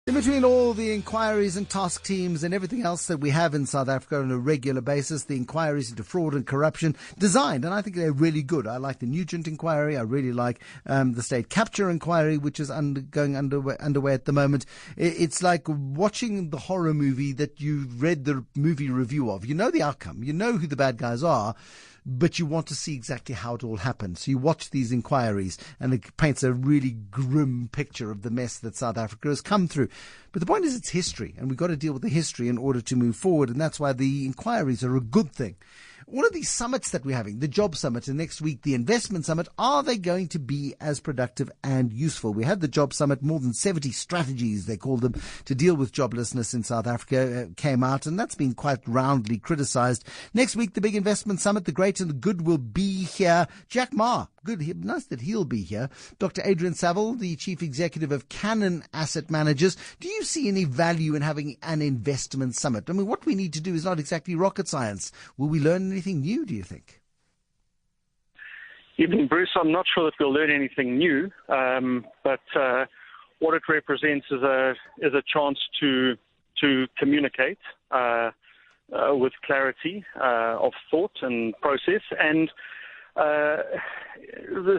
In between all the inquiries and task teams and everything else that we have in South Africa on a regular basis, the inquiries into fraud and corruption designed, and I think they're really good. I like the Nugent inquiry. I really like the state capture inquiry, which is underway at the moment. It's like watching the horror movie that you've read the movie review of. You know the outcome. You know who the bad guys are, but you want to see exactly how it all happened. So you watch these inquiries and it paints a really grim picture of the mess that South Africa has come through. But the point is it's history, and we've got to deal with the history in order to move forward, and that's why the inquiries are a good thing. All of these summits that we're having, the Job Summit and next week the Investment Summit, are they going to be as productive and useful? We had the Job Summit, more than 70 strategies, they called them, to deal with joblessness in South Africa came out, and that's been quite roundly criticized. Next week, the big Investment Summit, the great and the good will be here. Jack Ma, good, nice that he'll be here. Dr Adrian Saville, the Chief Executive of Cannon Asset Managers. Do you see any value in having an investment summit? I mean, what we need to do is not exactly rocket science. Will we learn anything new, do you think? Evening, Bruce. I'm not sure that we'll learn anything new, but what it represents is a chance to communicate with clarity of thought and process. And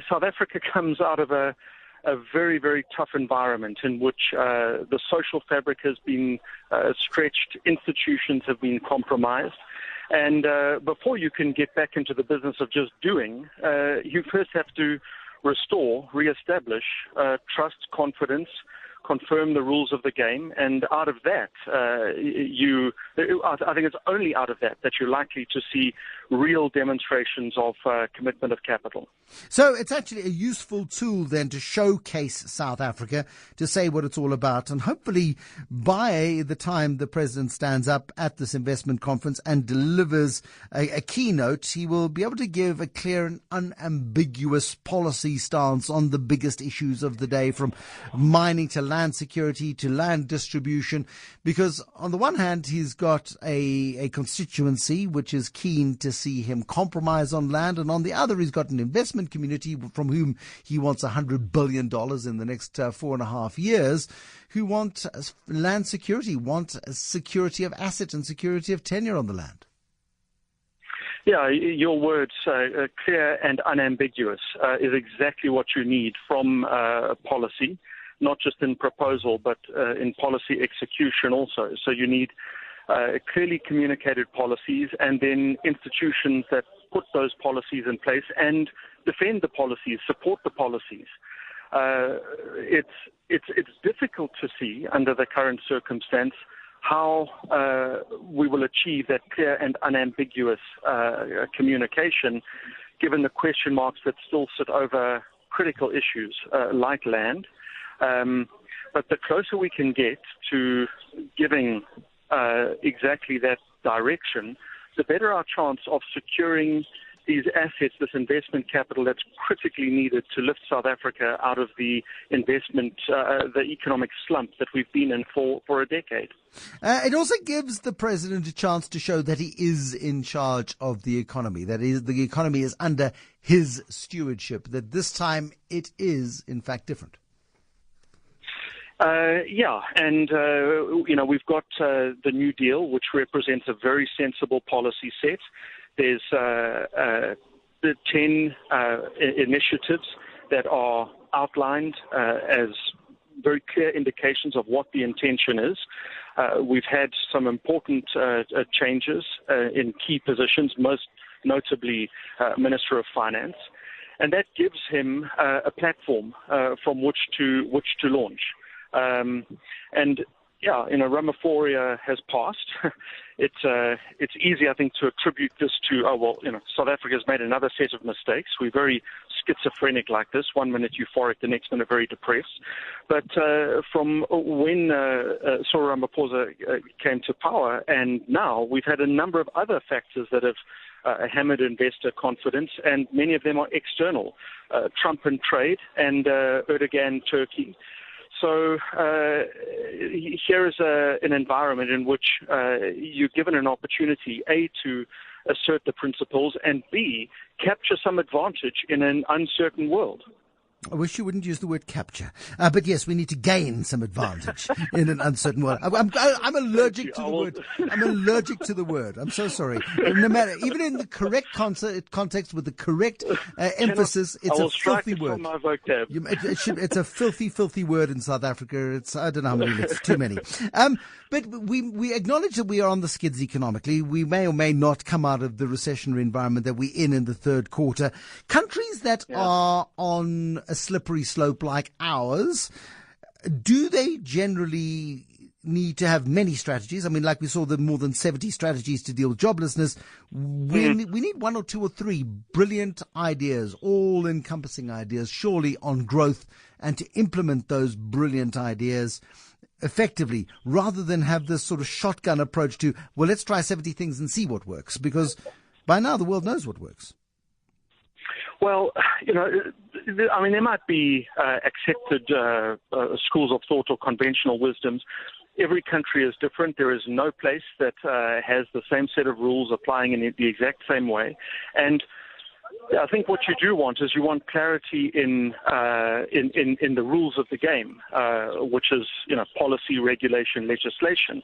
South Africa comes out of a very, very tough environment in which the social fabric has been stretched, institutions have been compromised. And before you can get back into the business of just doing, you first have to restore, reestablish trust, confidence, confirm the rules of the game, and out of that, I think it's only out of that you're likely to see real demonstrations of commitment of capital. So it's actually a useful tool then to showcase South Africa, to say what it's all about, and hopefully by the time the president stands up at this investment conference and delivers a keynote, he will be able to give a clear and unambiguous policy stance on the biggest issues of the day, from mining to land security to land distribution, because on the one hand he's got a constituency which is keen to see him compromise on land, and on the other he's got an investment community from whom he wants $100 billion in the next 4.5 years, who want land security, want security of asset and security of tenure on the land. Yeah, your words, clear and unambiguous, is exactly what you need from policy, not just in proposal, but in policy execution also. So you need clearly communicated policies, and then institutions that put those policies in place and defend the policies, support the policies. It's difficult to see under the current circumstance how we will achieve that clear and unambiguous communication, given the question marks that still sit over critical issues like land. But the closer we can get to giving exactly that direction, the better our chance of securing these assets, this investment capital that's critically needed to lift South Africa out of the investment, the economic slump that we've been in for a decade. It also gives the president a chance to show that he is in charge of the economy, that is, the economy is under his stewardship, that this time it is, in fact, different. We've got the New Deal, which represents a very sensible policy set. There's the 10 initiatives that are outlined as very clear indications of what the intention is. We've had some important changes in key positions, most notably Minister of Finance, and that gives him a platform from which to launch. Ramaphosa has passed. It's easy, I think, to attribute this to, South Africa's made another set of mistakes. We're very schizophrenic like this, 1 minute euphoric, the next minute very depressed. But from when Cyril Ramaphosa came to power and now, we've had a number of other factors that have hammered investor confidence, and many of them are external. Trump and trade and Erdogan, Turkey. So here is an environment in which you're given an opportunity, A, to assert the principles, and B, capture some advantage in an uncertain world. I wish you wouldn't use the word capture. But yes, we need to gain some advantage in an uncertain world. I'm allergic to the word. I'm allergic to the word. I'm so sorry. No matter, even in the correct context with the correct emphasis, it's a filthy word. My vocab. It's a filthy, filthy word in South Africa. I don't know how many. It's too many. But we acknowledge that we are on the skids economically. We may or may not come out of the recessionary environment that we're in the third quarter. Countries that are on a slippery slope like ours, do they generally need to have many strategies? I mean, like we saw the more than 70 strategies to deal with joblessness. We need one or two or three brilliant ideas, all-encompassing ideas, surely, on growth, and to implement those brilliant ideas effectively, rather than have this sort of shotgun approach to, well, let's try 70 things and see what works, because by now the world knows what works. Well, I mean, there might be accepted schools of thought or conventional wisdoms. Every country is different. There is no place that has the same set of rules applying in the exact same way. And I think what you do want is you want clarity in the rules of the game, which is, policy, regulation, legislation.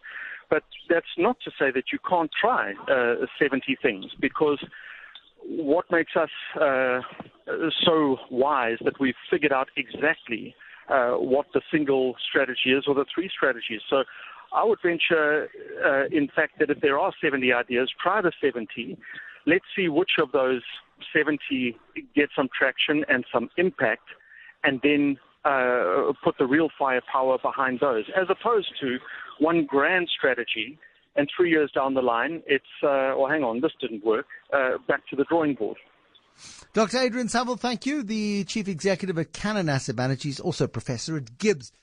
But that's not to say that you can't try 70 things, because what makes us so wise that we've figured out exactly what the single strategy is, or the three strategies. So I would venture, in fact, that if there are 70 ideas, try the 70. Let's see which of those 70 get some traction and some impact, and then put the real firepower behind those, as opposed to one grand strategy, and 3 years down the line, it's, hang on, this didn't work, back to the drawing board. Dr. Adrian Saville, thank you, the Chief Executive at Cannon Asset Management. He's also a professor at Gibbs